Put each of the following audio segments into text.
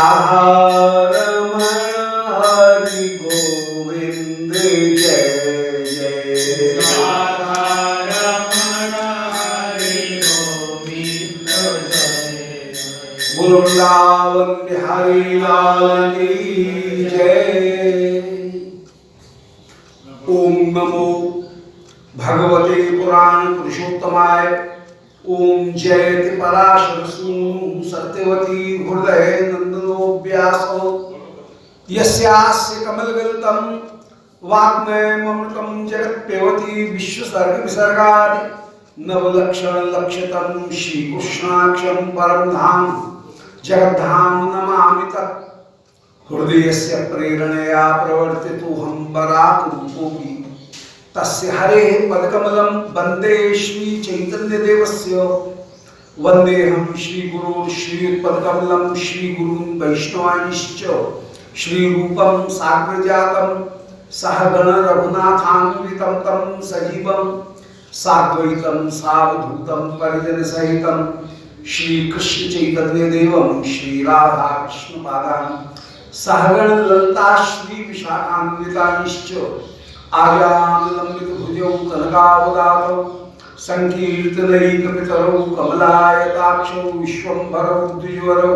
राधारमण हरि गोविंद जय जय राधारमण हरि गोविंद जय बोलो वृंदावन बिहारी लाल की जय। ओम नमो भगवते पुराण पुरुषोत्तमाय। ओम जयति पराशर सूनु सत्यवती हृदय नंदनो व्यासो यस्यास्य कमलगल्तम वाग्मयमृतं जगत्पेवती विश्वसर्ग विसर्गादि नवलक्षण लक्षितम श्रीकृष्णाक्षं परम धाम जगद्धाम नमामि तत्। हृदयस्य प्रेरणया प्रवर्तितोऽहं वराकरूपोऽपि तस्य हरेः पदकमलं वन्दे श्री चैतन्यदेवस्य। वन्देऽहं श्रीगुरुं श्रीयुतपदकमलं श्रीगुरून् वैष्णवांश्च श्रीरूपं साग्रजातं सहगण रघुनाथान्वितं तं सजीवं साद्वैतं सावधूतं परिजनसहितं श्रीकृष्ण चैतन्यदेवं श्रीराधाकृष्णपादान् सहगण ललिता श्री विशाखान्वितांश्च आर्यानुलंबित भुजौ कनकावदातौ संकीर्तनैकपितरौ कमलायताक्षौ विश्वम्भरौ द्विजवरौ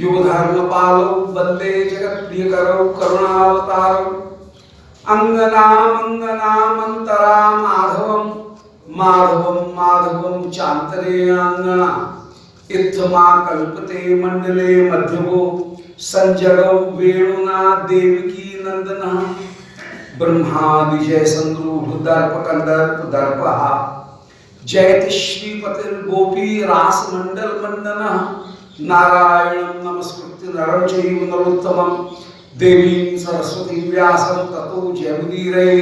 युगधर्मपालौ वन्दे जगत्प्रियकरौ करुणावतारौ। अंगनामंगनामंतरा माधवं माधवं माधवं चान्तरेणांगना इत्थमा कल्पते मंडले मध्यगो संजगौ वेणुना देवकी नंदनः। ब्रह्मादि जय संद्रूढ़ दर्प कंदर्प दर्पः जयति श्रीपतिर्गोपी रास मंडल मंडनः। नारायणं नमस्कृत्य नरं चैव नरोत्तमं देवीं सरस्वतीं व्यासं ततो जयमुदीरये।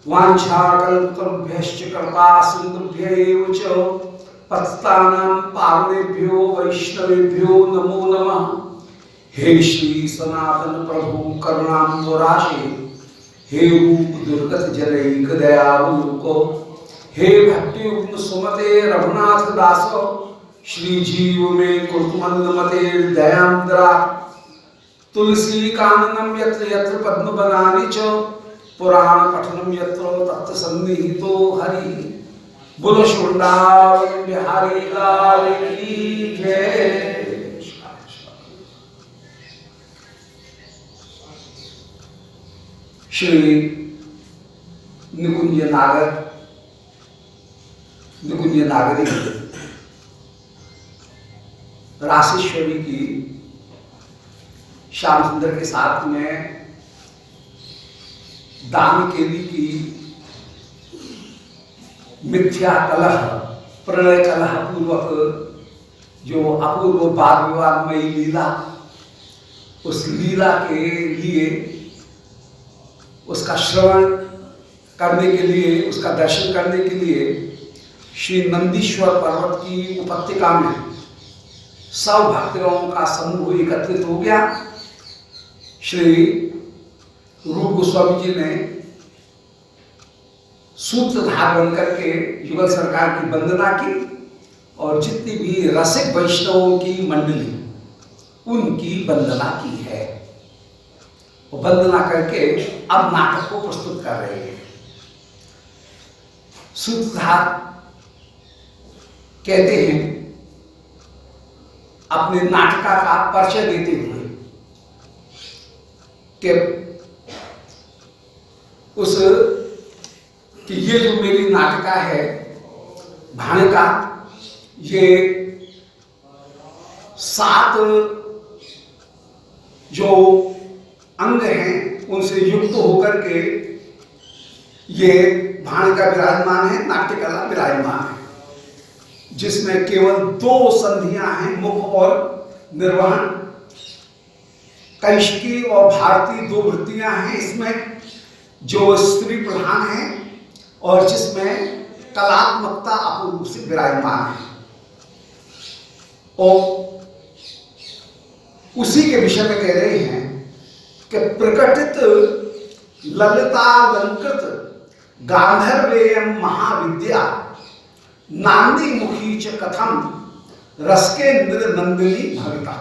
वाञ्छाकल्पतरुभ्यश्च कृपासिन्धुभ्यैव च पतितानां पावनेभ्यो वैष्णवेभ्यो नमो नमः। हे श्री सनातन प्रभु करुणाम्बुराशे हे रूप दुर्गत जनैक दयावलोको हे भक्तियुग्म सुमते रघुनाथ दासो श्री जीव में कुरुमंदमते दयान्द्रा। तुलसी काननम यत्र यत्र पद्म बनानि च पुराण पठनम यत्र तत्र सन्निहितो हरि। बोलो वृंदावन बिहारी लाल की जय। श्री निकुंज नागरी रासेश्वरी की श्याम सुंदर के साथ में दान केली की मिथ्या कलह प्रणय कलह पूर्वक जो अपूर्व वाद विवादमयी लीला, उस लीला के लिए उसका श्रवण करने के लिए उसका दर्शन करने के लिए श्री नंदीश्वर पर्वत की उपत्यका में सब भक्तों का समूह एकत्रित हो गया। श्री रूप गोस्वामी जी ने सूत्रधार बनकर के युगल सरकार की वंदना की और जितनी भी रसिक वैष्णवों की मंडली उनकी वंदना की है। वो वंदना करके अब नाटक को प्रस्तुत कर रहे हैं। सूत्रधार कहते हैं अपने नाटका का परिचय देते हुए कि ये जो मेरी नाटका है भाणिका, ये 7 जो अंग हैं उनसे युक्त होकर के ये भाणिका विराजमान है, नाट्यकला विराजमान है, जिसमें केवल 2 संधियां हैं, मुख और निर्वहन। कैशिकी और भारती 2 वृत्तियां हैं इसमें जो स्त्री प्रधान है और जिसमें कलात्मकता अपूर्व रूप से विराजमान है। और उसी के विषय में कह रहे हैं कि प्रकटित ललितालंकृत गांधर्वेयं महाविद्या नांदी मुखी च कथम रसकेंद्र नंदिनी भविता।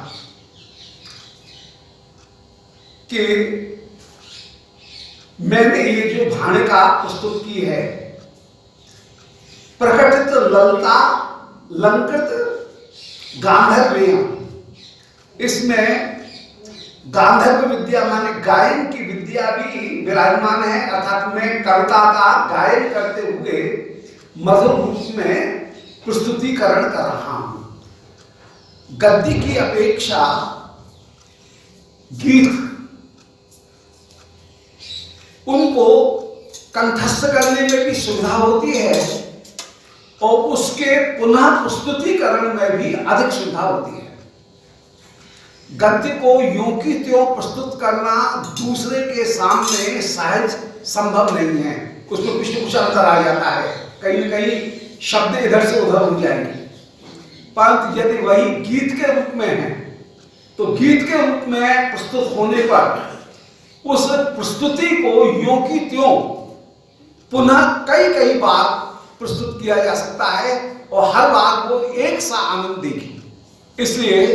कि मैंने ये जो भाणिका प्रस्तुत की है, प्रकटित ललता लंकृत गांधर्व, इसमें गांधर्व विद्या माने गायन की विद्या भी विराजमान है, अर्थात मैं कविता का गायन करते हुए मधुर रूप में प्रस्तुतिकरण कर रहा हूं। गद्य की अपेक्षा गीत उनको कंठस्थ करने में भी सुविधा होती है और उसके पुनः प्रस्तुतिकरण में भी अधिक सुविधा होती है। गद्य को यूं की त्यों प्रस्तुत करना दूसरे के सामने सहज संभव नहीं है, उसमें कुछ न कुछ अंतर आ जाता है, कहीं न कहीं शब्द इधर से उधर हो जाएंगे। परंतु यदि वही गीत के रूप में है तो गीत के रूप में प्रस्तुत होने पर उस प्रस्तुति को यूं की त्यों पुनः कई बार प्रस्तुत किया जा सकता है और हर बार वो एक सा आनंद देगी। इसलिए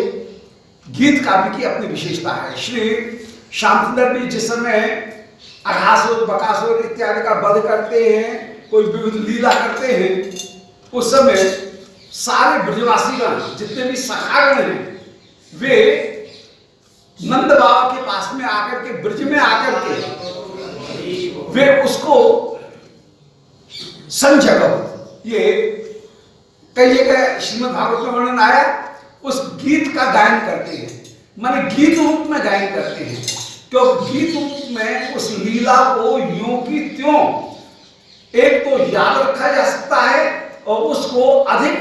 गीत काव्य की अपनी विशेषता है। श्री श्याम सुंदर भी जिस समय अघासुर बकासुर इत्यादि का वध करते हैं, कोई विविध लीला करते हैं, उस समय सारे ब्रजवासीगण जितने भी सखागण हैं वे नंद बाबा के पास में आकर के, ब्रज में आकर के वे उसको संजगव, ये कई जगह श्रीमद् भागवत में वर्णन आया, उस गीत का गायन करते हैं, माने गीत रूप में गायन करते हैं, क्योंकि गीत रूप में उस लीला को यूं की त्यों एक तो याद रखा जा सकता है और उसको अधिक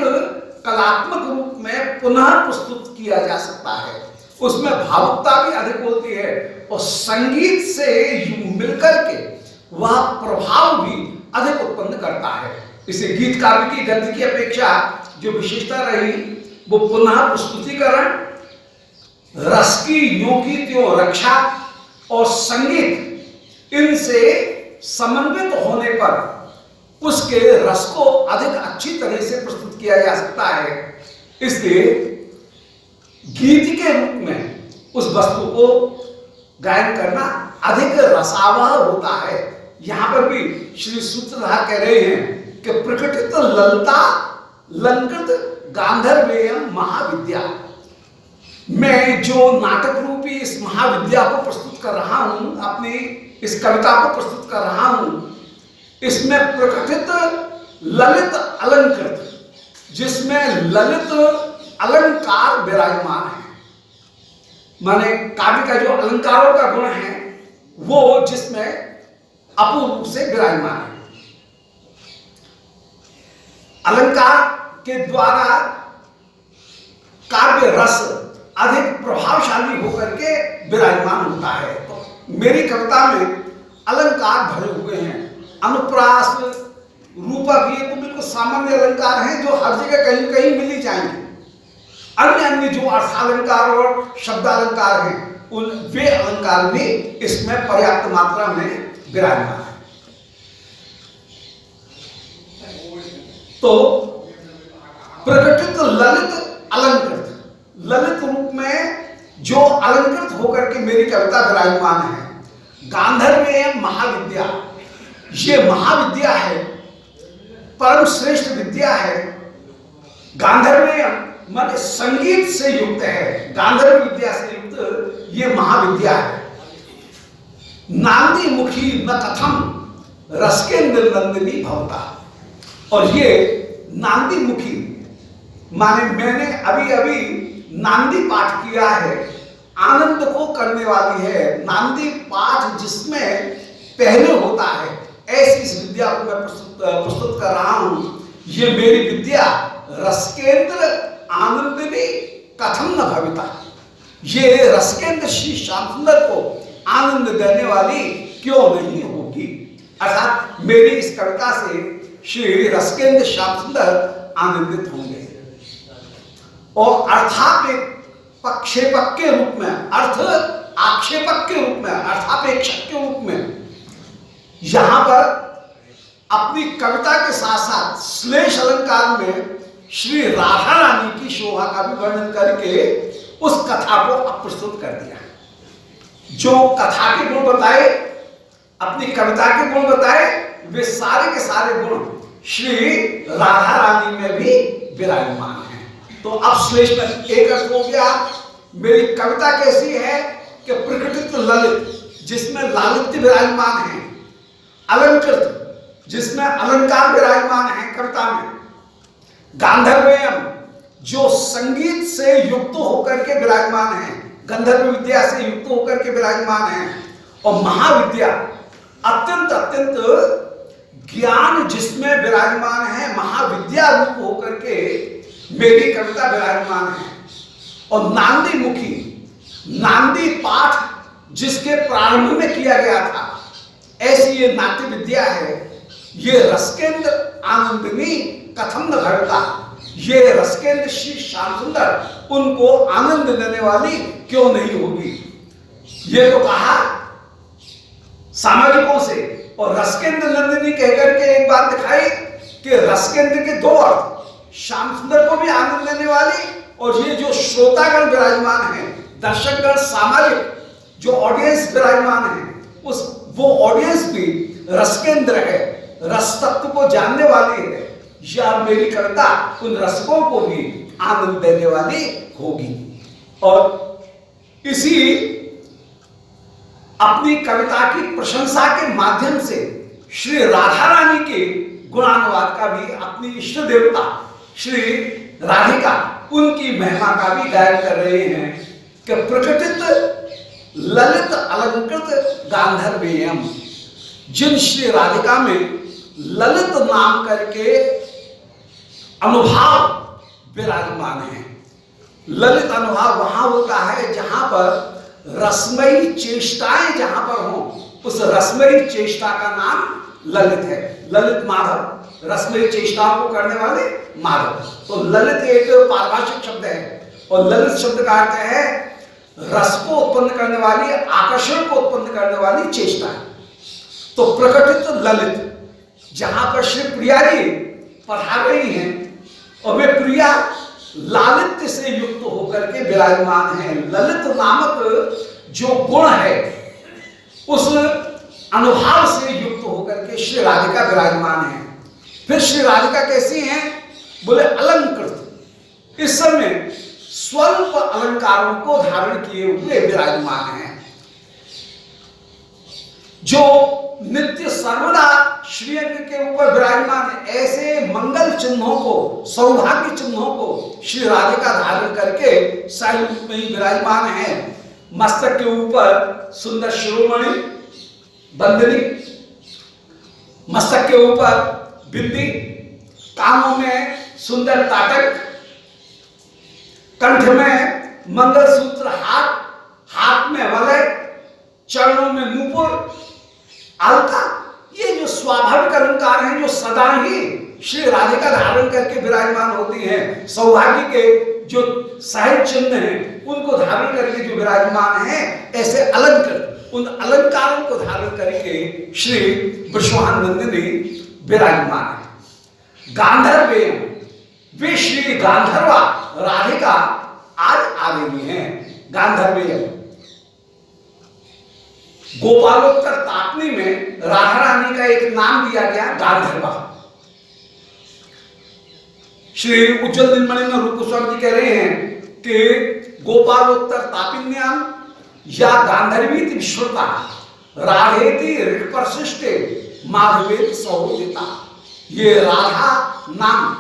कलात्मक रूप में पुनः प्रस्तुत किया जा सकता है, उसमें भावुकता भी अधिक होती है और संगीत से मिलकर के वह प्रभाव भी अधिक उत्पन्न करता है। इसे गीत काव्य की गद्य की अपेक्षा जो विशेषता रही वो पुनः प्रस्तुतिकरण, रस की यूं की त्यों रक्षा और संगीत, इनसे समन्वित होने पर उसके रस को अधिक अच्छी तरह से प्रस्तुत किया जा सकता है। इसलिए गीत के रूप में उस वस्तु को गायन करना अधिक रसावह होता है। यहां पर भी श्री सूत्रधार कह रहे हैं कि प्रकटित ललता लंकृत गांधर्वेयम महाविद्या, मैं जो नाटक रूपी इस महाविद्या को प्रस्तुत कर रहा हूं, अपनी इस कविता को प्रस्तुत कर रहा हूं, इसमें प्रकटित ललित अलंकृत, जिसमें ललित अलंकार विराजमान है, माने काव्य का जो अलंकारों का गुण है वो जिसमें अपूर्व रूप से विराजमान है। अलंकार के द्वारा काव्य रस अधिक प्रभावशाली होकर के विराजमान होता है। तो मेरी कविता में अलंकार भरे हुए हैं, अनुप्रास रूपक, ये तो बिल्कुल सामान्य अलंकार हैं जो हर जगह कहीं कहीं मिल ही जाएंगे। अन्य अन्य जो अर्थालंकार और शब्दालंकार हैं उन वे अलंकार भी इसमें पर्याप्त मात्रा में विराजमान है। तो प्रकटित ललित अलंकृत, ललित रूप में जो अलंकृत होकर के मेरी कविता विराजमान है। गांधर्व महाविद्या, ये महाविद्या है, परम श्रेष्ठ विद्या है। गांधर्व माने संगीत से युक्त है, गांधर्व विद्या से युक्त ये महाविद्या है। नांदी मुखी न कथम रसकेंद्र नंदिनी भवता, और ये नांदी मुखी माने मैंने अभी अभी नांदी पाठ किया है, आनंद को करने वाली है। नांदी पाठ जिसमें पहले होता है, ऐसी इस विद्या को मैं प्रस्तुत कर रहा हूं। ये मेरी विद्या रसकेंद्र आनंदिनी कथम न भविता, ये रसकेंद्र श्री श्याम सुंदर को आनंद देने वाली क्यों नहीं होगी। अर्थात मेरी इस कविता से श्री रसकेंद्र श्याम सुंदर आनंदित होंगे और अर्थापेक्षक के रूप में, अर्थ आक्षेपक के रूप में, अर्थापेक्षक के रूप में यहां पर अपनी कविता के साथ साथ श्लेष अलंकार में श्री राधा रानी की शोभा का भी वर्णन करके उस कथा को प्रस्तुत कर दिया। जो कथा के गुण बताए, अपनी कविता के गुण बताए, वे सारे के सारे गुण श्री राधा रानी में भी विराजमान हैं। तो अब श्लेष में एक अर्थ हो गया, मेरी कविता कैसी है कि प्रकृतित ललित, जिसमें लालित्य विराजमान है, अलंकृत, जिसमें अलंकार विराजमान है कविता में, गांधर्वयम, जो संगीत से युक्त होकर के विराजमान है, गंधर्व विद्या से युक्त होकर के विराजमान है, और महाविद्या, अत्यंत अत्यंत ज्ञान जिसमें विराजमान है, महाविद्या रूप होकर के मेरी कविता विराजमान है। और नांदी मुखी, नांदी पाठ जिसके प्रारंभ में किया गया था, ऐसी ये नाट्य विद्या है। ये रसकेंद्र आनंदिनी कथम न घटता, ये रसकेंद्र श्री श्याम सुंदर उनको आनंद देने वाली क्यों नहीं होगी। ये तो कहा सामाजिकों से, और रसकेंद्र नंदिनी कहकर के एक बात दिखाई कि रसकेंद्र के दो अर्थ, श्याम सुंदर को भी आनंद देने वाली, और ये जो श्रोतागण विराजमान है, दर्शकगण, सामाजिक जो ऑडियंस विराजमान है, उस वो ऑडियंस भी रसकेंद्र है, रस तत्व को जानने वाली है। या मेरी कविता उन रसकों को भी आनंद देने वाली होगी। और इसी अपनी कविता की प्रशंसा के माध्यम से श्री राधा रानी के गुणानुवाद का भी, अपनी इष्ट देवता श्री राधिका, उनकी महिमा का भी गायन कर रहे हैं कि प्रकटित ललित अलंकृत गांधर्वेयम, जिन श्री राधिका में ललित नाम करके अनुभाव विराजमान है। ललित अनुभाव वहां होता है जहां पर रसमयी चेष्टाएं जहां पर हो, उस रसमयी चेष्टा का नाम ललित है। ललित माधव, रसमयी चेष्टाओं को करने वाले माधव। तो ललित एक पारिभाषिक शब्द है, और ललित शब्द का अर्थ है रस को उत्पन्न करने वाली, आकर्षण को उत्पन्न करने वाली चेष्टा है। तो प्रकटित ललित, जहां पर श्री प्रिया जी पधार रही हैं, और वे प्रिया लालित्य से युक्त होकर के विराजमान है। ललित नामक जो गुण है, उस अनुभाव से युक्त होकर के श्री राधिका विराजमान है। फिर श्री राधिका कैसी हैं? बोले अलंकृत, इस समय स्वल्प अलंकारों को धारण किए हुए विराजमान है। जो नित्य सर्वदा श्रीअंग के ऊपर विराजमान है, ऐसे मंगल चिन्हों को, सौभाग्य चिन्हों को श्री राधिका धारण करके साई रूप में ही विराजमान है। मस्तक के ऊपर सुंदर शिरोमणि बंदनी, मस्तक के ऊपर बिंदी, कानों में सुंदर ताटक, कंठ में मंगलसूत्र, हाथ में वलय, चरणों में नूपुर, अलका। ये जो स्वाभाविक अलंकार हैं, जो सदा ही श्री राधिका धारण करके विराजमान होती हैं, सौभाग्य के जो सहज चिन्ह हैं, उनको धारण करके जो विराजमान हैं, ऐसे अलंकृत, उन अलंकारों को धारण करके श्री वृषभानंदिनी विराजमान है। गांधर्वे, वे श्री गांधर्वा राधिका आज आ रही हैं। गांधर्वे गोपालोत्तर तापनी में राधा रानी का एक नाम दिया गया गांधर्वा। श्री उज्जवल नीलमणि में रूप गोस्वामी जी कह रहे हैं कि गोपालोत्तर तापिन्याम या गांधर्वी विश्वता राधेति ऋक्पर्शिष्टे माधवेति सहोदिता। ये राधा नाम,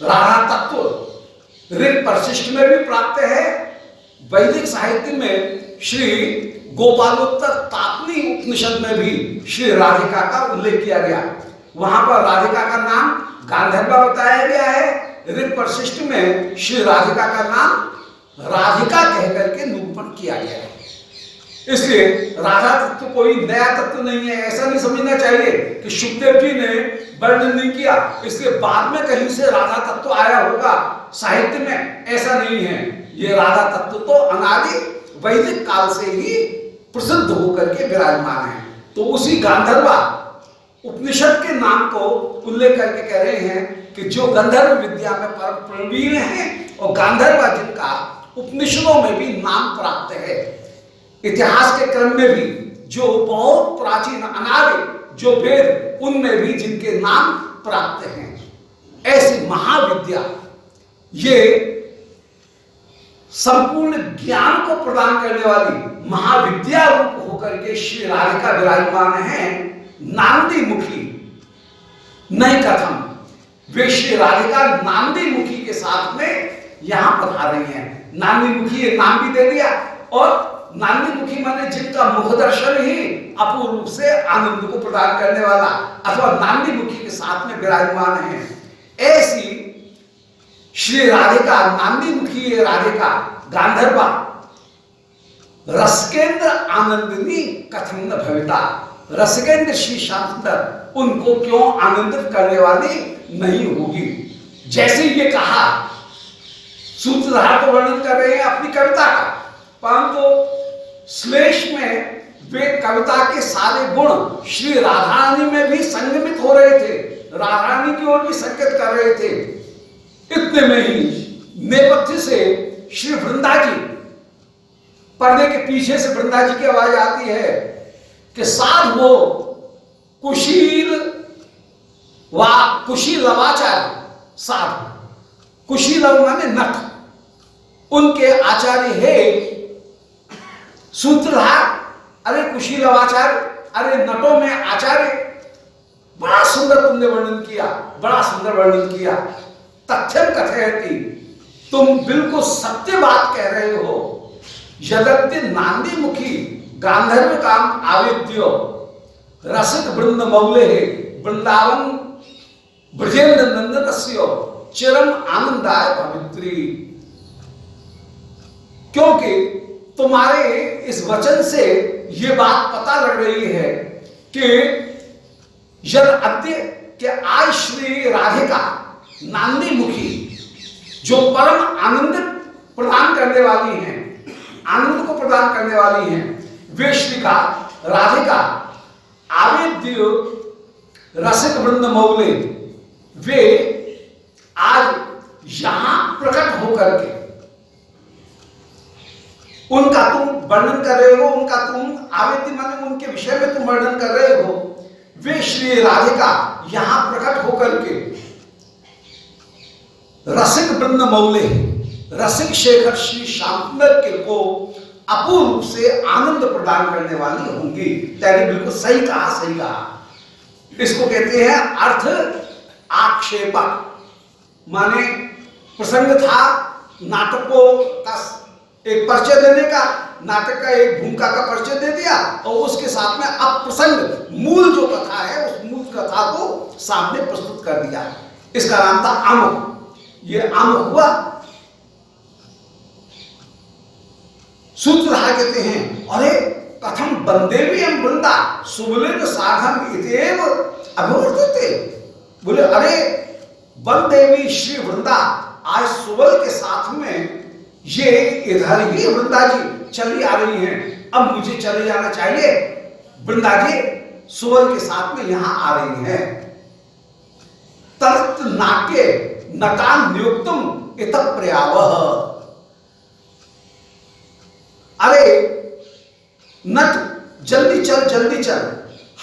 राधा तत्व ऋक् परशिष्ट में भी प्राप्त है। वैदिक साहित्य में श्री गोपालोत्तर तापनी उपनिषद में भी श्री राधिका का उल्लेख किया गया। वहां पर राधिका का नाम गांधर्वा बताया गया है। ऋक् परशिष्ट में श्री राधिका का नाम राधिका कहकर के निरूपण किया गया है। इसलिए राधा तत्व कोई नया तत्व नहीं है, ऐसा नहीं समझना चाहिए कि शुकदेव जी ने वर्णन नहीं किया इसके बाद में कहीं से राधा तत्व आया होगा साहित्य में, ऐसा नहीं है। ये राधा तत्व तो अनादि वैदिक काल से ही प्रसिद्ध होकर के विराजमान है। तो उसी गांधर्वा उपनिषद के नाम को उल्लेख करके कह रहे हैं कि जो गंधर्व विद्या में परम प्रवीण है और गांधर्वा जिनका उपनिषदों में भी नाम प्राप्त है। इतिहास के क्रम में भी जो बहुत प्राचीन अनार्य जो वेद, उनमें भी जिनके नाम प्राप्त हैं, ऐसी महाविद्या, ये संपूर्ण ज्ञान को प्रदान करने वाली महाविद्या रूप होकर के श्री राधिका विराजमान है नांदी मुखी। नहीं कथम, वे श्री राधिका नांदी मुखी के साथ में यहां पधार रही हैं। नांदी मुखी ये नाम भी दे दिया, और नांदी मुखी माने जिनका मुख दर्शन ही अपूर्व रूप से आनंद को प्रदान करने वाला, अथवा नांदी मुखी के साथ में विराजमान है। ऐसी श्री राधिका नांदी मुखी राधिका गांधर्वा रसकेंद्र आनंदिनी कथम न भविता, रसकेंद्र श्री श्याम सुंदर उनको क्यों आनंदित करने वाली नहीं होगी। जैसे ये कहा, सूत्रधार को वर्णन कर रहे हैं अपनी कविता का, परंतु श्लेष में वे कविता के सारे गुण श्री राधारानी में भी संगमित हो रहे थे, राधारानी की ओर भी संकेत कर रहे थे। इतने में ही नेपथ्य से श्री वृंदा जी, पर्दे के पीछे से वृंदा जी की आवाज आती है कि साध वो कुशील व कुशीलवाचार्य, साध कुशीलव माने नट, उनके आचार्य है सूत्रधार। अरे कुशीलवाचार्य, अरे नटों में आचार्य, बड़ा सुंदर तुमने वर्णन किया, बड़ा सुंदर वर्णन किया। तथ्यम कथयति, तुम बिल्कुल सत्य बात कह रहे हो। यद्यपि नांदी मुखी गांधर्व काम आवेद्यो रसिक वृंद मौले वृंदावन ब्रजेंद्र नंदनस्यो चिरम आनंदाय भवित्री। क्योंकि तुम्हारे इस वचन से ये बात पता लग रही है कि यद अद्य के आज श्री राधिका नांदी मुखी जो परम आनंद प्रदान करने वाली हैं, आनंद को प्रदान करने वाली हैं, वे श्रीका राधिका आवेद्य रसिक वृंद मौले, वे आज यहां प्रकट होकर के उनका तुम वर्णन कर रहे हो, उनका तुम आवेद्य माने उनके विषय में तुम वर्णन कर रहे हो। वे श्री राधिका यहां प्रकट होकर के रसिक वृंद मौले, रसिक शेखर श्री श्याम सुंदर के को अपूर्व रूप से आनंद प्रदान करने वाली होंगी। तेरे बिल्कुल सही कहा, सही कहा। इसको कहते हैं अर्थ आक्षेपक, माने प्रसंग था नाटकों का एक परिचय देने का, नाटक का एक भूमिका का परिचय दे दिया, और उसके साथ में अब प्रसंग मूल जो कथा है उस मूल कथा को सामने प्रस्तुत कर दिया। इसका नाम था आमुख। ये आमुख हुआ। सूत्रधार कहते हैं अरे कथम बंदेवी हम वृंदा सुबलिन साधन इतेव अभिवर्तते। बोले अरे बंदेवी श्री वृंदा आज सुबल के साथ में ये इधर ही वृंदा जी चली आ रही हैं, अब मुझे चले जाना चाहिए। वृंदा जी सुबल के साथ में यहां आ रही हैं। तर्त नाट्य नटान नियुक्तम इत प्रयावह। अरे नट जल्दी चल, जल्दी चल।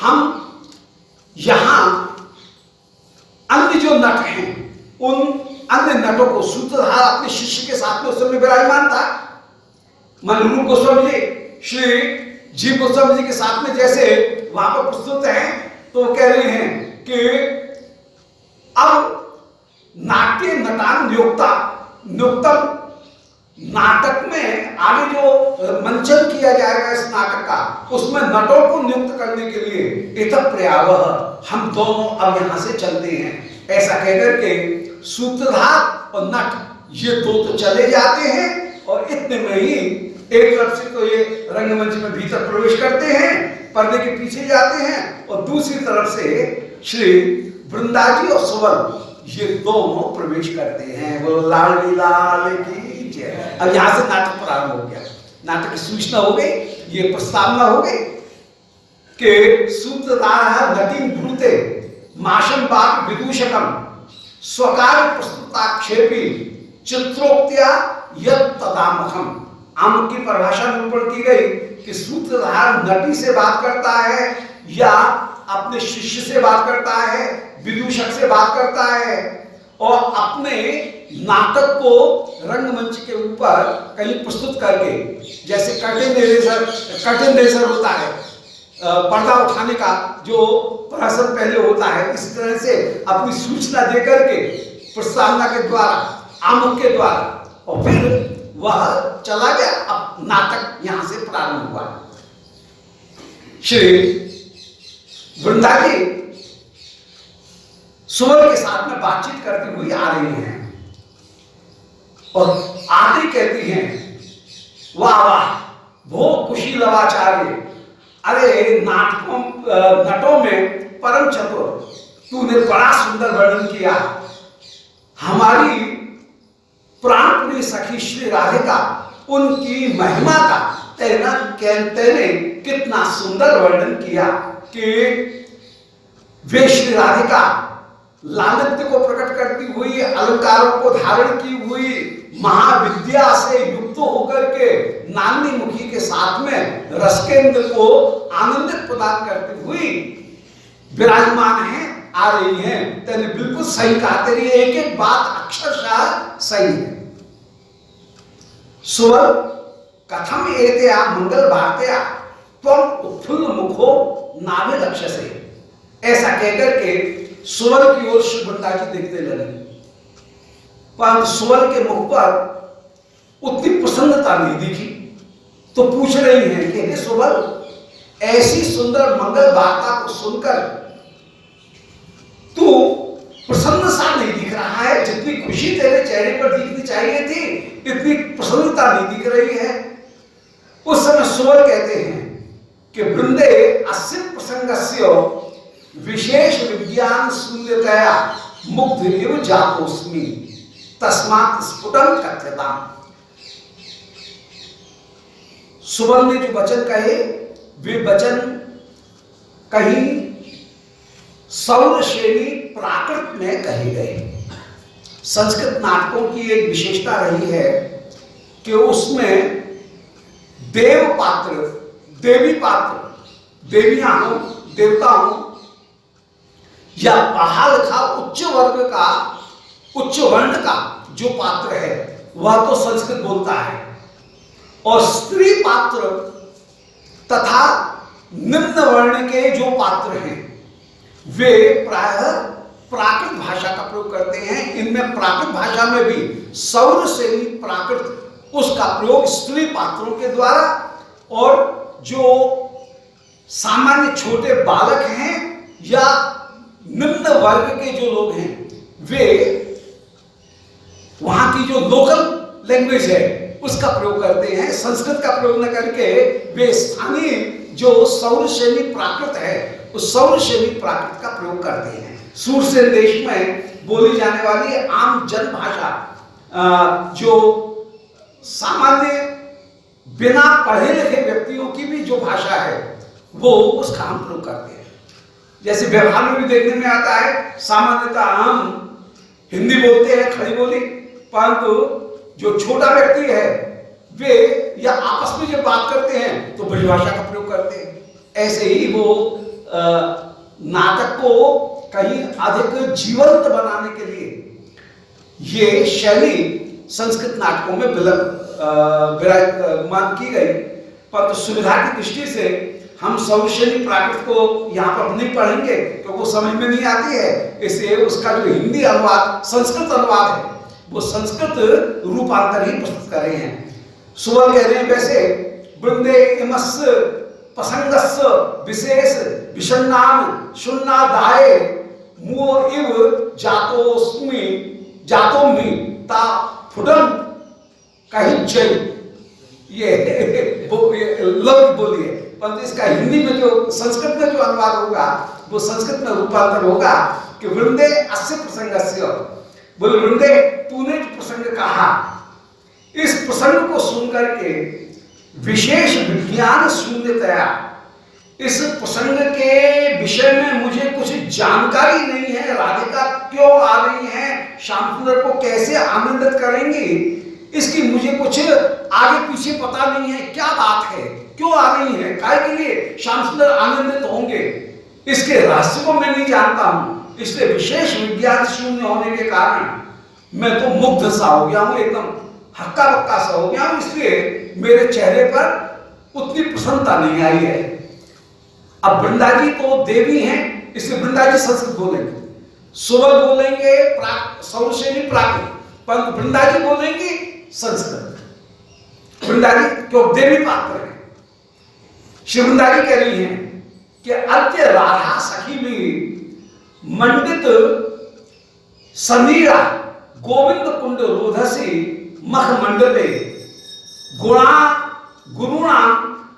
हम यहां अन्य जो नट हैं उन अन्य नटों को, सूत्रधार अपने शिष्य के साथ में उस समय विराजमान था। मनरूप गोस्वामी जी श्री जीव गोस्वामी जी के साथ में जैसे वहां पर प्रस्तुत हैं, तो वो कह रहे हैं कि अब नाट्य नटान नियुक्तम, नाटक में आगे जो मंचन किया जाएगा इस नाटक का, उसमें नटों को नियुक्त करने के लिए इतः प्रयावह, हम दोनों अब यहां से चलते हैं। ऐसा कहकर के सूत्रधार और नट ये दो तो चले जाते हैं, और इतने में ही एक तरफ से तो ये रंगमंच में भीतर प्रवेश करते हैं, पर्दे के पीछे जाते हैं, और दूसरी तरफ से श्री वृंदा जी और सुबल ये दोनों प्रवेश करते हैं। वो लाल लाल की जय। अब यहां से नाटक प्रारंभ हो गया। नाटक की सूचना हो गई, ये प्रस्तावना हो गई कि सूत्रधार नटीम ब्रूते माशम पाक विदूषकम स्वकार प्रस्तुताक्षेपी चित्रोक्त्या यद तदामुखम। आमुख की परिभाषा निरूपण की गई कि सूत्रधार नटी से बात करता है या अपने शिष्य से बात करता है, विदूषक से बात करता है, और अपने नाटक को रंगमंच के ऊपर कहीं प्रस्तुत करके, जैसे कर्टेन रेजर होता है, पर्दा उठाने का जो प्रहसन पहले होता है, इस तरह से अपनी सूचना देकर के प्रस्तावना के द्वारा, आमुख के द्वारा, और फिर वह चला गया। अब नाटक यहां से प्रारंभ हुआ। श्री वृंदा जी सुमन के साथ में बातचीत करती हुई आ रही हैं और आती कहती हैं, वाह वाह भो कुशीलवाचार्य, अरे नटों में परम चतुर, तूने बड़ा सुंदर वर्णन किया। हमारी प्राणप्रिय सखी श्री राधिका, उनकी महिमा का तेने कितना सुंदर वर्णन किया कि वे श्री राधिका लालित्य को प्रकट करती हुई, अलंकारों को धारण की हुई, महाविद्या से युक्त होकर के नानी मुखी के साथ में रसकेंद्र को आनंदित प्रदान करती हुई विराजमान है, आ रही हैं। तेने बिल्कुल सही कहा, तेरी एक एक बात अक्षरशः सही है। सुवर कथम एतया मंगल भारतया त्वम उत्फुल्ल मुखो नाभि लक्ष्य से, ऐसा कहकर के सुवर की ओर श्री वृंदा जी देखते लगे, पर सुवर के मुख पर उतनी प्रसन्नता नहीं दिखी। तो पूछ रही हैं कि हे सुवर, ऐसी सुंदर मंगल वार्ता को सुनकर तू प्रसन्न सा नहीं दिख रहा है, जितनी खुशी तेरे चेहरे पर दिखनी चाहिए थी इतनी प्रसन्नता नहीं दिख रही है। उस समय सुवर कहते हैं कि वृंदे अस्य प्रसंगस्य विशेष विज्ञान शून्यतया मुग्ध एव जातोस्मि तस्मात् स्फुटं कथ्यताम्। सुवर ने जो वचन कहे वे वचन कहीं सौर श्रेणी प्राकृत में कहे गए। संस्कृत नाटकों की एक विशेषता रही है कि उसमें देव पात्र, देवी पात्र, देवियां हो, देवता हो, या पढ़ा लिखा उच्च वर्ग का, उच्च वर्ण का जो पात्र है वह तो संस्कृत बोलता है, और स्त्री पात्र तथा निम्न वर्ण के जो पात्र हैं वे प्रायः प्राकृत भाषा का प्रयोग करते हैं। इनमें प्राकृत भाषा में भी सौर श्रेणी प्राकृत, उसका प्रयोग स्त्री पात्रों के द्वारा, और जो सामान्य छोटे बालक हैं या निम्न वर्ग के जो लोग हैं वे वहां की जो लोकल लैंग्वेज है उसका प्रयोग करते हैं। संस्कृत का प्रयोग न करके वे स्थानीय जो सौर श्रेणी प्राकृत है उस सौर श्रेणी प्राकृत का प्रयोग करते हैं। सूरसेन देश में बोली जाने वाली आम जन भाषा, जो सामान्य बिना पढ़े लिखे व्यक्तियों की भी जो भाषा है वो उसका हम प्रयोग करते हैं। जैसे व्यवहार में भी देखने में आता है, सामान्यतः हम हिंदी बोलते हैं खड़ी बोली, परंतु जो छोटा व्यक्ति है वे या आपस में जब बात करते हैं तो बड़ी भाषा का प्रयोग करते हैं। ऐसे ही वो नाटक को कहीं अधिक जीवंत बनाने के लिए ये शैली संस्कृत नाटकों में विराजमान की गई। पर सुविधा की दृष्टि से हम सौरशैली प्राकृत को यहाँ पर नहीं पढ़ेंगे तो वो समझ में नहीं आती है, इसलिए उसका जो हिंदी अनुवाद, संस्कृत अनुवाद है वो संस्कृत रूपांतर ही प्रस्तुत कर रहे हैं। सुवर कह रहे हैं वैसे वृंदे इमस्य प्रसंगस्य विशेष विषण्णान शून्नादाय मुओ इव जातोस्मि जातोमि ता फुडन कहीं जय, ये लग बोली है, परंतु इसका हिंदी में जो संस्कृत में जो अनुवाद होगा वो संस्कृत में रूपांतर होगा कि वृंदे अस्य प्रसंगस्य, बोले वृंदे तूने जो प्रसंग कहा इस प्रसंग को सुनकर के विशेष विज्ञान शून्यतया, इस प्रसंग के विषय में मुझे कुछ जानकारी नहीं है। राधिका क्यों आ रही हैं, श्याम सुंदर को कैसे आनंदित करेंगी, इसकी मुझे कुछ आगे पीछे पता नहीं है, क्या बात है, क्यों आ रही हैं, काय के लिए श्याम सुंदर आनंदित होंगे, इसके रहस्य को मैं नहीं जानता हूं। इसलिए विशेष विज्ञान शून्य होने के कारण मैं तो मुग्ध सा हो गया हूं, एकदम हक्का बक्का सा हो गया हूं। इसलिए मेरे चेहरे पर उतनी प्रसन्नता नहीं आई है। अब वृंदा जी तो देवी हैं, इसलिए वृंदा जी संस्कृत बोलेंगे, सुबह बोलेंगे सौरसेनी प्राकृत, परंतु वृंदा जी बोलेंगे संस्कृत। वृंदा जी क्यों देवी पात्र है। श्री वृंदा जी कह रही हैं कि अद्य राधा सखी में मंडित समीरा गोविंद कुंड रोधसी मख मंडले गुणा गुरुणा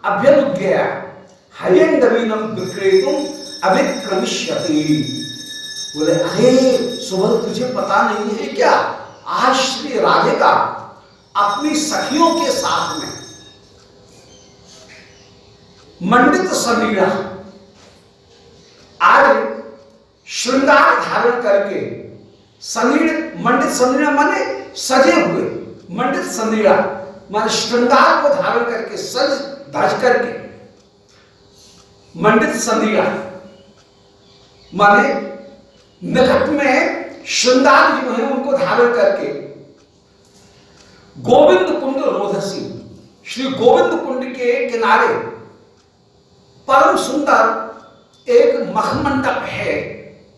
अभ्यनुज्ञया हयंगमीनम विक्रेतुम अभिक्रमिष्यति। बोले अरे सुबह तुझे पता नहीं है क्या, आज श्री राधिका अपनी सखियों के साथ में मंडित समीरा आज श्रृंगार धारण करके, सनीड़ मंडित सनीड़ा माने सजे हुए, मंडित सनीड़ा माने श्रृंगार को धारण करके, सज धज करके, मंडित सनीड़ा माने निकट में श्रृंगार जो है उनको धारण करके, गोविंद कुंड रोधसी, श्री गोविंद कुंड के किनारे परम सुंदर एक मखमंडप है,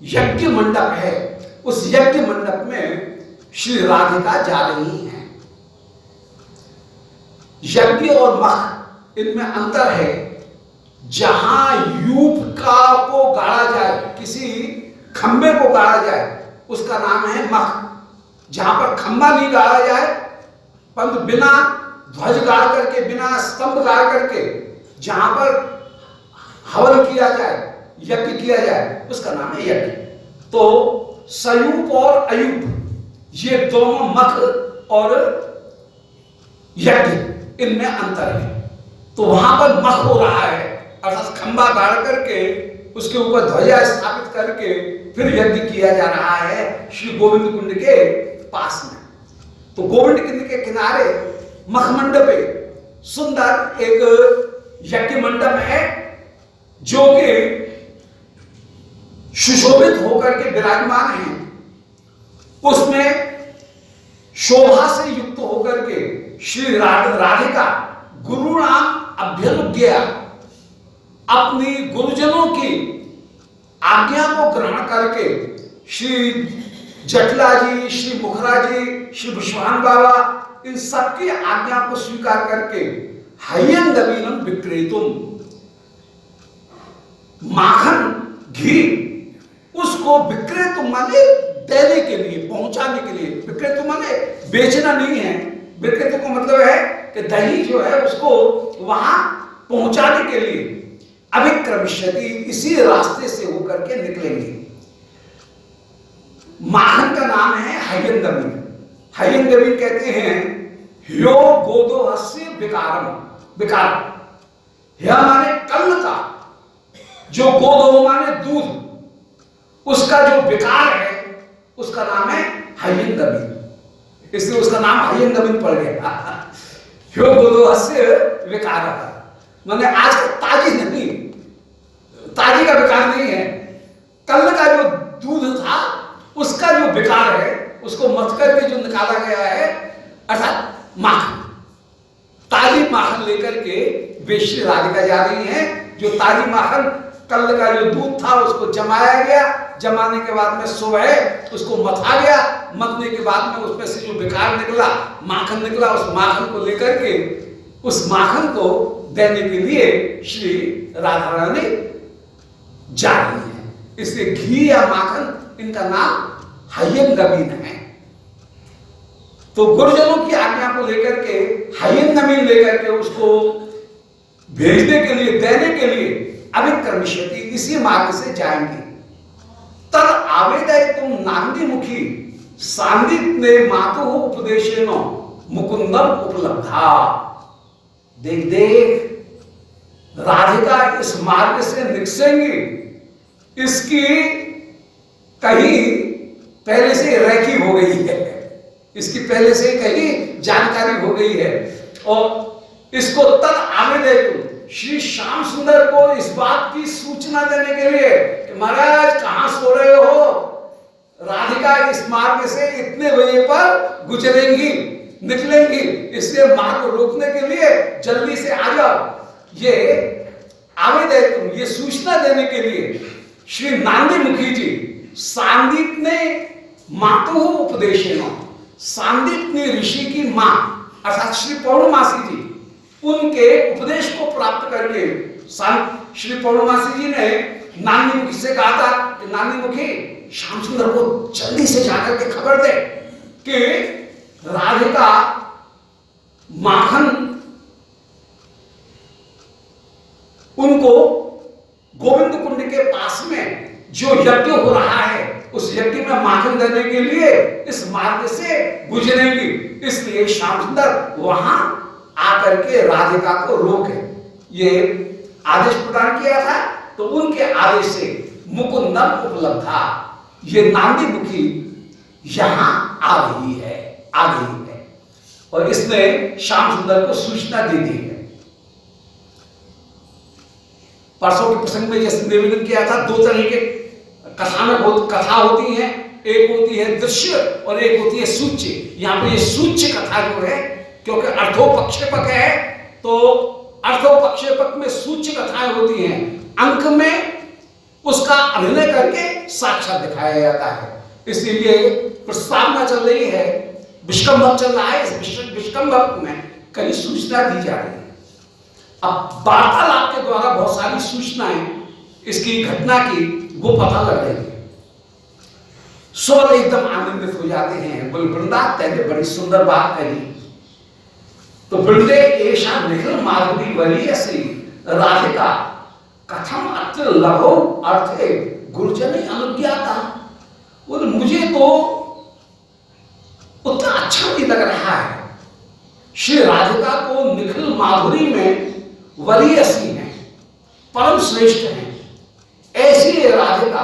यज्ञ मंडप है। उस यज्ञ मंडप में श्री राधिका जा रही हैं। यज्ञ और मख इनमें अंतर है। जहां यूप का को गाड़ा जाए, किसी खंबे को गाड़ा जाए, उसका नाम है मख। जहां पर खंबा नहीं गाड़ा जाए, परंतु बिना ध्वज गाड़ करके, बिना स्तंभ गाड़ करके जहां पर हवन किया जाए, यज्ञ किया जाए, उसका नाम है यज्ञ। तो सयूप और अयूप ये दोनों मख और यज्ञ, इनमें अंतर है। तो वहां पर मख हो रहा है, अर्थात खंबा गाड़ करके उसके ऊपर ध्वजा स्थापित करके फिर यज्ञ किया जा रहा है श्री गोविंद कुंड के पास में। तो गोविंद कुंड के किनारे मखमंडपे सुंदर एक यज्ञ मंडप है, जो कि सुशोभित होकर के विराजमान है। उसमें शोभा से युक्त होकर के श्री राधिका गुरुणाम अभ्यनुज्ञया, अपनी गुरुजनों की आज्ञा को ग्रहण करके श्री जटला जी, श्री मुखरा जी, श्री विश्वान बाबा, इन सबकी आज्ञा को स्वीकार करके हयंगमीनम विक्रेतुम, माखन घी उसको विक्रेतुम माने देने के लिए, पहुंचाने के लिए। विक्रेतुम माने बेचना नहीं है, विक्रेतुम का मतलब है कि दही जो है उसको वहां पहुंचाने के लिए अभिक्रमिष्यति, इसी रास्ते से होकर के निकलेंगे। माखन का नाम है हयंगमीन। हयंगमीन कहते हैं ह्यो गोदोहस्य विकारम, विकार यह माने कर्ण का, जो गोदो माने दूध, उसका जो विकार है उसका नाम है हयंगमीन, इसलिए उसका नाम हयंगमीन पड़ गया। ह्यो गोदोहस्य विकारः माने आज का ताजी नहीं, ताजी का विकार नहीं है, कल का जो दूध था उसका जो विकार है उसको मथ करके जो निकाला गया है, अर्थात माखन, ताजी माखन लेकर के वे श्री राधिका जा रही हैं। जो ताजी माखन, कल का जो दूध था उसको जमाया गया, जमाने के बाद में सुबह उसको मथा गया, मथने के बाद में उसमें से जो विकार निकला, माखन निकला, उस माखन को लेकर के उस माखन को देने के लिए श्री राधा रानी जा रही है। इसलिए घी या माखन इनका नाम हयंगमीन है। तो गुरुजनों की आज्ञा को लेकर के हयंगमीन लेकर के उसको भेजने के लिए, देने के लिए अभिक्रमिष्यति, इसी मार्ग से जाएंगे। तद आवेदय तुम नांदी मुखी सांदित ने मातु उपदेशेन मुकुंदम उपलब्धा। देख देख राधिका इस मार्ग से निकसेंगी, इसकी कहीं पहले से रेकी हो गई है, इसकी पहले से कहीं जानकारी हो गई है। और इसको तद आवेदय तुम, श्री श्याम सुंदर को इस बात की सूचना देने के लिए कि महाराज कहां सो रहे हो, राधिका इस मार्ग से इतने बजे पर गुजरेंगी, निकलेंगी, इसलिए मार्ग को रोकने के लिए जल्दी से आ जाओ। ये आवेदन, ये सूचना देने के लिए श्री नांदी मुखी जी सांदीपनी मातु उपदेशेन, सांदीपनी ऋषि की मां अर्थात श्री पौर्णमासी जी, उनके उपदेश को प्राप्त करके श्री पौर्णमासी जी ने नांदी मुखी से कहा था कि नांदी मुखी श्याम सुंदर को जल्दी से जाकर के खबर दे कि राधिका माखन उनको गोविंद कुंड के पास में जो यज्ञ हो रहा है उस यज्ञ में माखन देने के लिए इस मार्ग से गुजरेंगी, इसलिए श्याम सुंदर वहां आकर के राधिका को रोके। ये आदेश प्रदान किया था, तो उनके आदेश से मुकुंदम उपलब्धा, ये नांदी मुखी यहां आ रही है, आ गई है और इसने श्याम सुंदर को सूचना दे दी है। परसों के प्रसंग में जैसे निवेदन किया था, दो तरह के कथा होती है, एक होती है दृश्य और एक होती है सूच्य। यहाँ पे ये सूच्य कथा जो है, क्योंकि अर्थोपक्षेपक है तो अर्थोपक्षेपक में सूच्य कथाएं होती हैं, अंक में उसका अभिनय करके साक्षात दिखाया जाता है। इसलिए प्रस्तावना चल रही है, विष्कंभक चल रहा है, इस विष्कंभक में कई सूचना दी जा रही है। अब वार्तालाप के द्वारा बहुत सारी सूचनाएं इसकी घटना की वो पता लग रही है। सब एकदम आनंदित हो जाते हैं, बोल वृंदा तेने बड़ी सुंदर बात कही, तो वृंदे ऐसा निखिल माधुरी वरीयसी राधिका कथम अत्र लघु अर्थे गुरुजनी अनुज्ञाता। बोल मुझे तो उतना अच्छा नहीं लग रहा है, श्री राधिका को निखिल माधुरी में वरीयसी है, परम श्रेष्ठ है, ऐसी राधिका